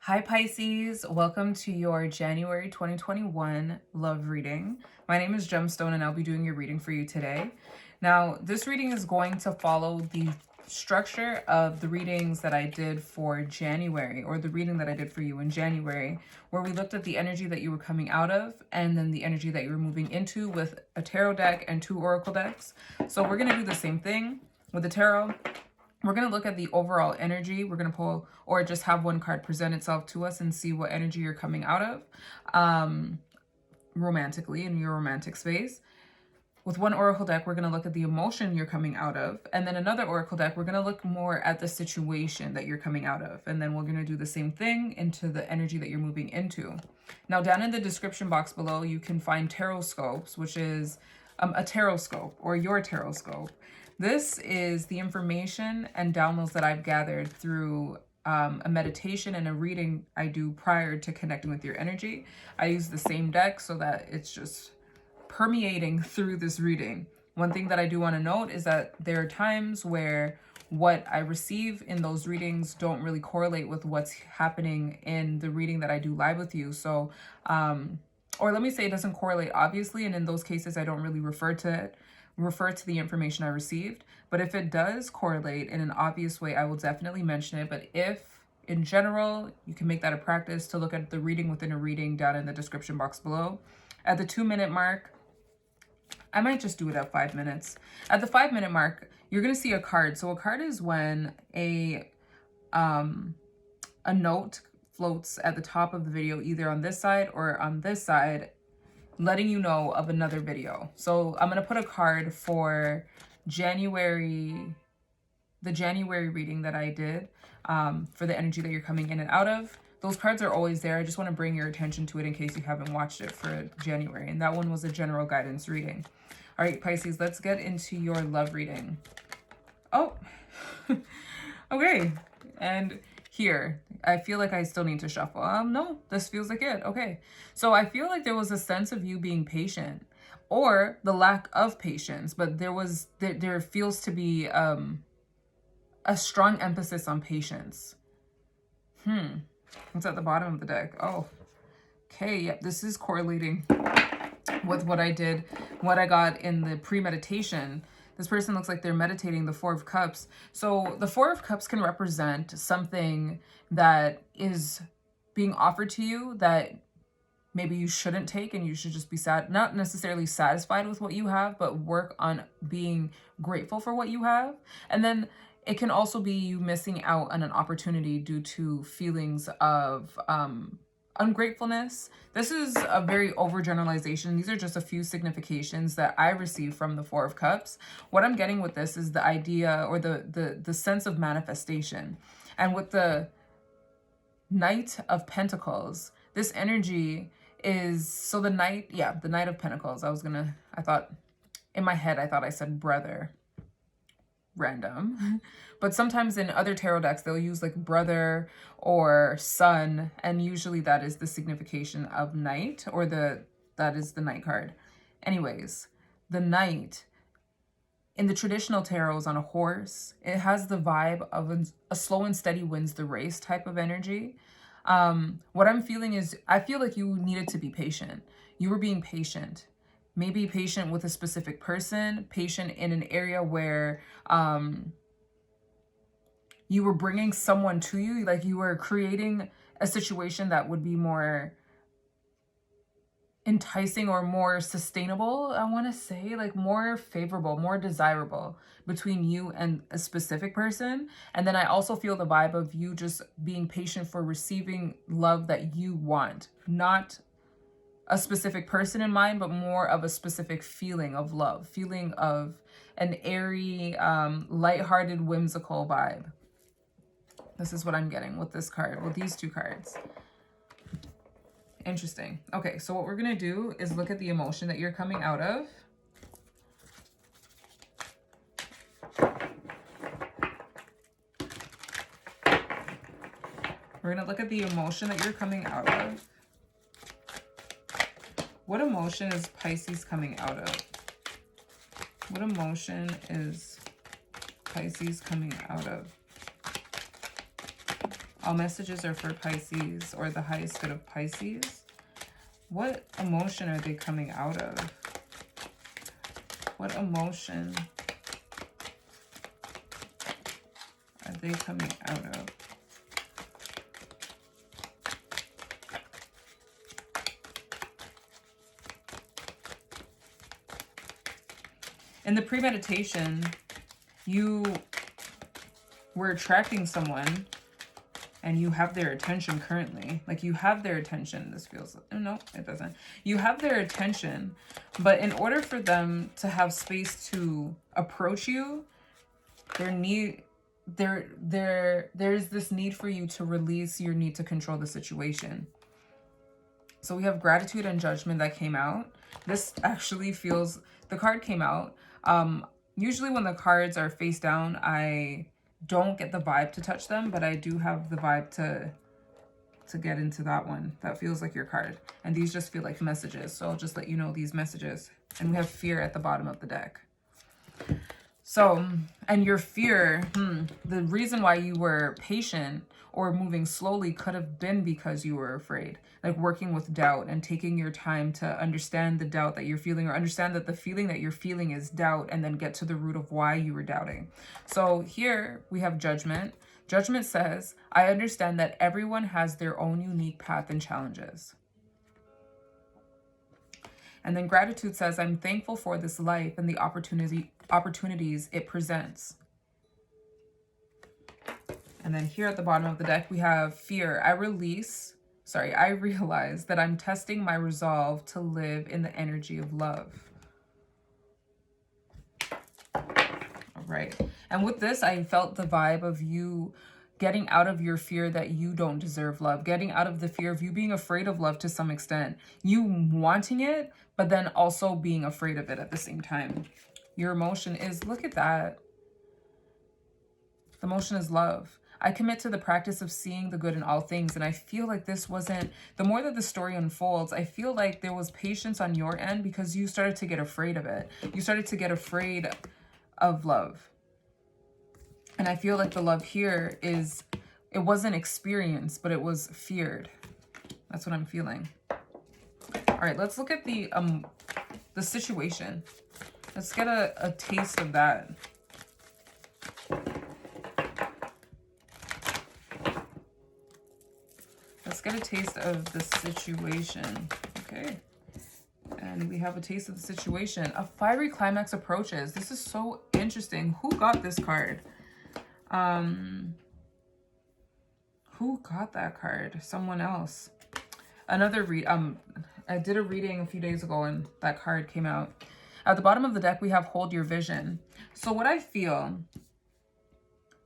Hi Pisces, welcome to your January 2021 love reading. My name is Gemstone and I'll be doing your reading for you today. Now, this reading is going to follow the structure of the readings that I did for January, or the reading that I did for you in January, where we looked at the energy that you were coming out of and then the energy that you were moving into with a tarot deck and 2 oracle decks. So we're going to do the same thing with the tarot. We're going to look at the overall energy. We're going to pull or just have one card present itself to us and see what energy you're coming out of romantically in your romantic space. With one oracle deck, we're going to look at the emotion you're coming out of. And then another oracle deck, we're going to look more at the situation that you're coming out of. And then we're going to do the same thing into the energy that you're moving into. Now, down in the description box below, you can find tarot scopes, which is a tarot scope or your tarot scope. This is the information and downloads that I've gathered through a meditation and a reading I do prior to connecting with your energy. I use the same deck so that it's just permeating through this reading. One thing that I do want to note is that there are times where what I receive in those readings don't really correlate with what's happening in the reading that I do live with you. So, or let me say it doesn't correlate, obviously, and in those cases, I don't really refer to the information I received. But if it does correlate in an obvious way, I will definitely mention it. But if in general, you can make that a practice to look at the reading within a reading down in the description box below. At the 2-minute mark, I might just do it at 5 minutes. At the 5-minute mark, you're going to see a card. So a card is when a note floats at the top of the video, either on this side or on this side, letting you know of another video. So I'm going to put a card for the January reading that I did for the energy that you're coming in and out of. Those cards are always there. I just want to bring your attention to it in case you haven't watched it for January. And that one was a general guidance reading. All right, Pisces, let's get into your love reading. Oh, okay. And here, I feel like I still need to shuffle. No, this feels like it. Okay. So I feel like there was a sense of you being patient or the lack of patience, but there feels to be a strong emphasis on patience. It's at the bottom of the deck. Oh, okay. Yep. This is correlating with what I did, what I got in the pre-meditation. This person looks like they're meditating the 4 of Cups. So the 4 of Cups can represent something that is being offered to you that maybe you shouldn't take, and you should just be not necessarily satisfied with what you have, but work on being grateful for what you have. And then it can also be you missing out on an opportunity due to feelings of ungratefulness. This is a very overgeneralization. These are just a few significations that I received from the 4 of Cups. What I'm getting with this is the idea or the sense of manifestation. And with the Knight of Pentacles, this energy is, so the Knight, the Knight of Pentacles. I thought in my head, I said brother. Random. But sometimes in other tarot decks, they'll use like brother or son, and usually that is the signification of knight, or that is the knight card. Anyways, the knight in the traditional tarot is on a horse. It has the vibe of a slow and steady wins the race type of energy. What I'm feeling is, I feel like you needed to be patient. You were being patient. Maybe patient with a specific person, patient in an area where you were bringing someone to you, like you were creating a situation that would be more enticing or more sustainable, I want to say, like more favorable, more desirable between you and a specific person. And then I also feel the vibe of you just being patient for receiving love that you want, not a specific person in mind, but more of a specific feeling of love, feeling of an airy, lighthearted, whimsical vibe. This is what I'm getting with this card, with these 2 cards. Interesting. Okay, so what we're going to do is look at the emotion that you're coming out of. We're going to look at the emotion that you're coming out of. What emotion is Pisces coming out of? What emotion is Pisces coming out of? All messages are for Pisces, or the highest good of Pisces. What emotion are they coming out of? What emotion are they coming out of? In the premeditation, you were attracting someone and you have their attention currently. Like, you have their attention. This feels, no, it doesn't. You have their attention, but in order for them to have space to approach you, there's this need for you to release your need to control the situation. So we have gratitude and judgment that came out. This actually feels, the card came out. Usually when the cards are face down, I don't get the vibe to touch them, but I do have the vibe to get into that one. That feels like your card. And these just feel like messages. So I'll just let you know these messages. And we have fear at the bottom of the deck. So, and your fear, the reason why you were patient or moving slowly could have been because you were afraid. Like working with doubt and taking your time to understand the doubt that you're feeling, or understand that the feeling that you're feeling is doubt, and then get to the root of why you were doubting. So here we have judgment. Judgment says, I understand that everyone has their own unique path and challenges. And then gratitude says, I'm thankful for this life and the opportunities it presents. And then here at the bottom of the deck, we have fear. I realize that I'm testing my resolve to live in the energy of love. All right. And with this, I felt the vibe of you getting out of your fear that you don't deserve love, getting out of the fear of you being afraid of love to some extent, you wanting it, but then also being afraid of it at the same time. Your emotion is, look at that. The emotion is love. I commit to the practice of seeing the good in all things. And I feel like this wasn't, the more that the story unfolds, I feel like there was patience on your end because you started to get afraid of it. You started to get afraid of love. And I feel like the love here is, it wasn't experienced, but it was feared. That's what I'm feeling. All right, let's look at the situation. Let's get a taste of that. Let's get a taste of the situation. Okay. And we have a taste of the situation. A fiery climax approaches. This is so interesting. Who got this card? Who got that card? Someone else. Another I did a reading a few days ago and that card came out. At the bottom of the deck, we have hold your vision. So what I feel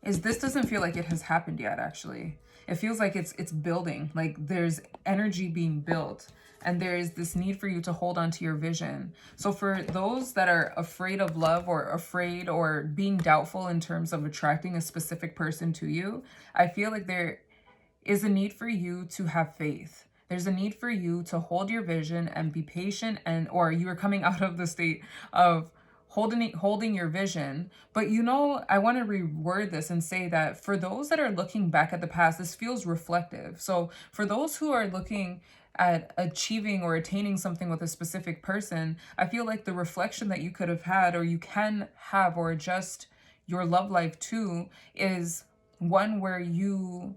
is this doesn't feel like it has happened yet, actually. It feels like it's building, like there's energy being built, and there is this need for you to hold on to your vision. So for those that are afraid of love, or afraid or being doubtful in terms of attracting a specific person to you, I feel like there is a need for you to have faith. There's a need for you to hold your vision and be patient, or you are coming out of the state of holding your vision. But you know, I want to reword this and say that for those that are looking back at the past, this feels reflective. So for those who are looking at achieving or attaining something with a specific person, I feel like the reflection that you could have had, or you can have, or adjust your love life to, is one where you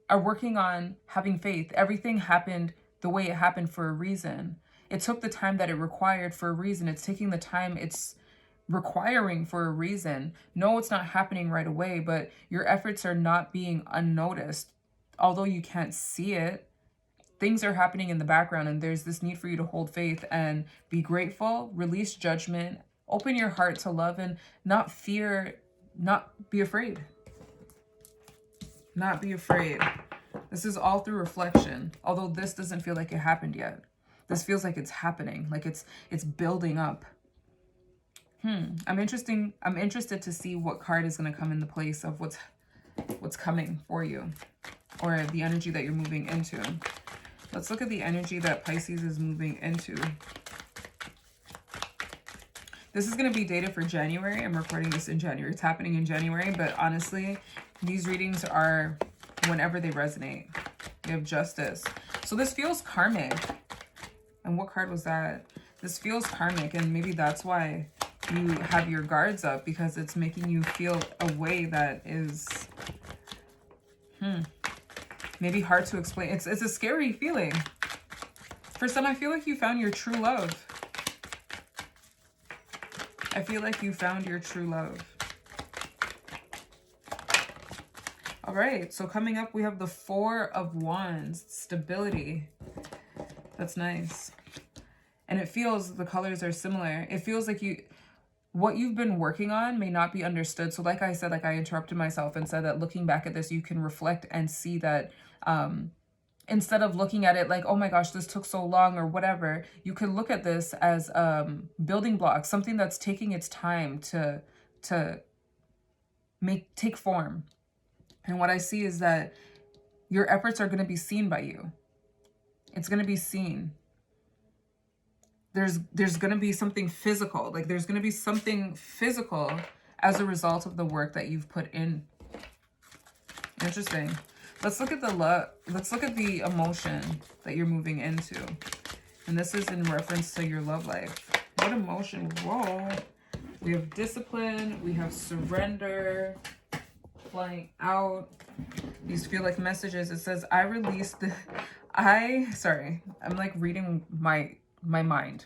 are working on having faith. Everything happened the way it happened for a reason. It took the time that it required for a reason. It's taking the time it's requiring for a reason. No, it's not happening right away, but your efforts are not being unnoticed. Although you can't see it, things are happening in the background, and there's this need for you to hold faith and be grateful, release judgment, open your heart to love, and not fear, not be afraid. Not be afraid. This is all through reflection, although this doesn't feel like it happened yet. This feels like it's happening, like it's building up. I'm interested to see what card is going to come in the place of what's coming for you, or the energy that you're moving into. Let's look at the energy that Pisces is moving into. This is going to be dated for January. I'm recording this in January. It's happening in January, but honestly, These readings are whenever they resonate. We have Justice. So this feels karmic. And what card was that? This feels karmic, and maybe that's why you have your guards up, because it's making you feel a way that is maybe hard to explain. It's a scary feeling. For some, I feel like you found your true love. I feel like you found your true love. All right, so coming up, we have the Four of Wands, stability. That's nice. And it feels, the colors are similar. It feels like what you've been working on may not be understood. So like I said, like I interrupted myself and said that looking back at this, you can reflect and see that instead of looking at it like, oh my gosh, this took so long or whatever, you could look at this as building blocks, something that's taking its time to take form. And what I see is that your efforts are going to be seen by you. It's going to be seen. There's going to be something physical. Like there's going to be something physical as a result of the work that you've put in. Interesting. Let's look at the love. Let's look at the emotion that you're moving into. And this is in reference to your love life. What emotion? Whoa. We have discipline. We have surrender. Flying out. These feel like messages. It says, I released the... Sorry. I'm like reading my mind.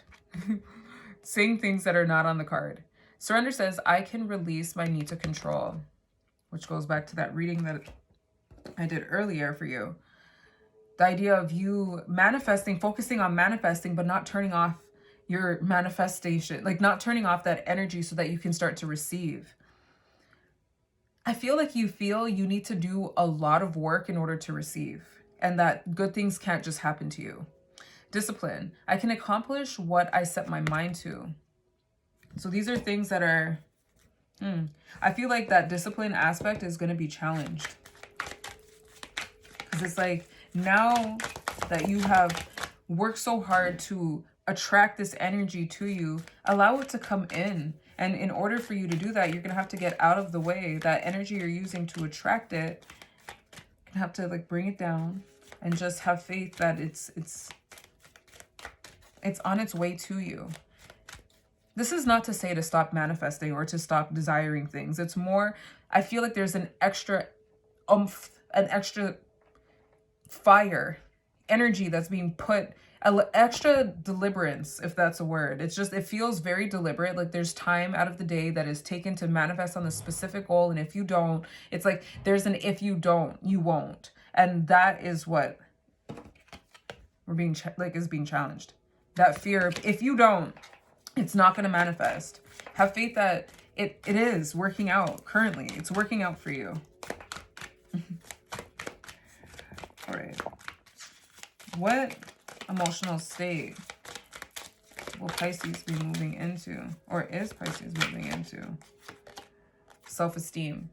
Saying things that are not on the card. Surrender says, I can release my need to control. Which goes back to that reading that I did earlier for you. The idea of you manifesting, focusing on manifesting, but not turning off your manifestation. Like not turning off that energy so that you can start to receive. I feel like you need to do a lot of work in order to receive. And that good things can't just happen to you. Discipline. I can accomplish what I set my mind to. So these are things that are... I feel like that discipline aspect is going to be challenged. Because it's like, now that you have worked so hard to attract this energy to you, allow it to come in. And in order for you to do that, you're going to have to get out of the way. That energy you're using to attract it, you're going to have to like bring it down and just have faith that it's on its way to you. This is not to say to stop manifesting or to stop desiring things. It's more, I feel like there's an extra oomph, an extra fire, energy that's being put, extra deliberance, if that's a word. It's just, it feels very deliberate. Like there's time out of the day that is taken to manifest on the specific goal. And if you don't, it's like there's an if you don't, you won't. And that is what we're being is being challenged. That fear of if you don't, it's not going to manifest. Have faith that it is working out currently. It's working out for you. All right. What emotional state will Pisces be moving into? Or is Pisces moving into? Self-esteem.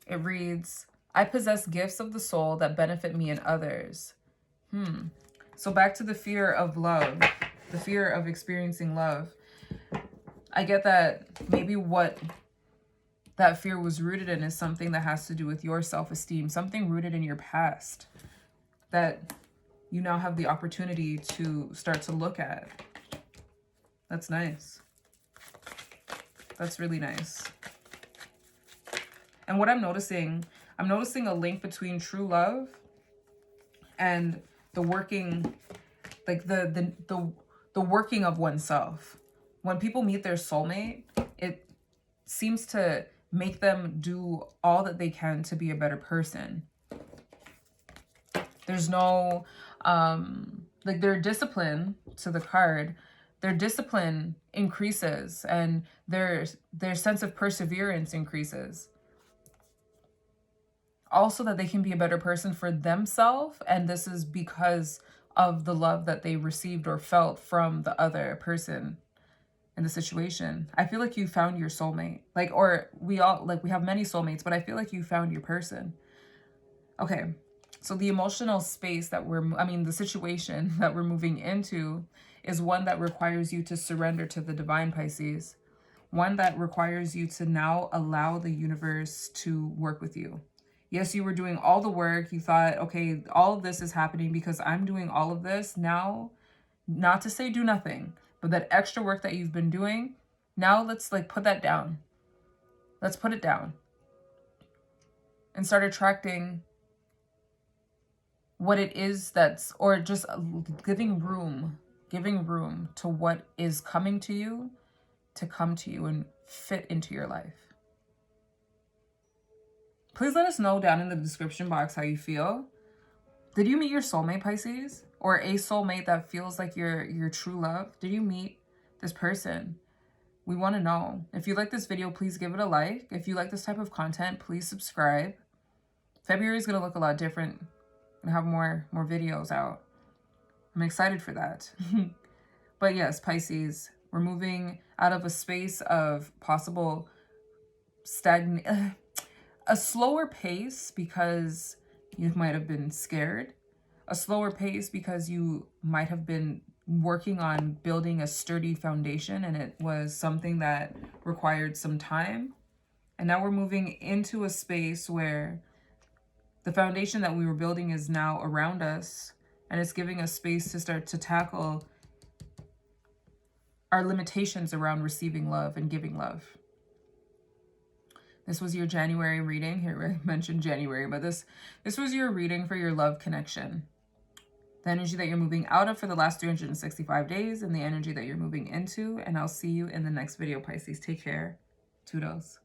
It reads, I possess gifts of the soul that benefit me and others. So back to the fear of love. The fear of experiencing love. I get that maybe what that fear was rooted in is something that has to do with your self-esteem, something rooted in your past that you now have the opportunity to start to look at. That's nice. That's really nice. And what I'm noticing a link between true love and the working, like the working of oneself. When people meet their soulmate, it seems to make them do all that they can to be a better person. There's no, like their discipline, to the card, their discipline increases and their sense of perseverance increases. Also that they can be a better person for themselves, and this is because of the love that they received or felt from the other person in the situation. I feel like you found your soulmate. Like, or we have many soulmates, but I feel like you found your person. Okay, so the emotional space that the situation that we're moving into is one that requires you to surrender to the divine, Pisces. one that requires you to now allow the universe to work with you. Yes, you were doing all the work. You thought, okay, all of this is happening because I'm doing all of this. Now, not to say do nothing, but that extra work that you've been doing, now let's like put that down. Let's put it down and start attracting what it is that's, or just giving room to what is coming to you to come to you and fit into your life. Please let us know down in the description box how you feel. Did you meet your soulmate, Pisces? Or a soulmate that feels like your true love? Did you meet this person? We want to know. If you like this video, please give it a like. If you like this type of content, please subscribe. February is going to look a lot different and have more videos out. I'm excited for that. But yes, Pisces, we're moving out of a space of possible a slower pace because you might have been scared, a slower pace because you might have been working on building a sturdy foundation and it was something that required some time. And now we're moving into a space where the foundation that we were building is now around us, and it's giving us space to start to tackle our limitations around receiving love and giving love. This was your January reading. Here I mentioned January, but this was your reading for your love connection. The energy that you're moving out of for the last 365 days and the energy that you're moving into. And I'll see you in the next video, Pisces. Take care. Toodles.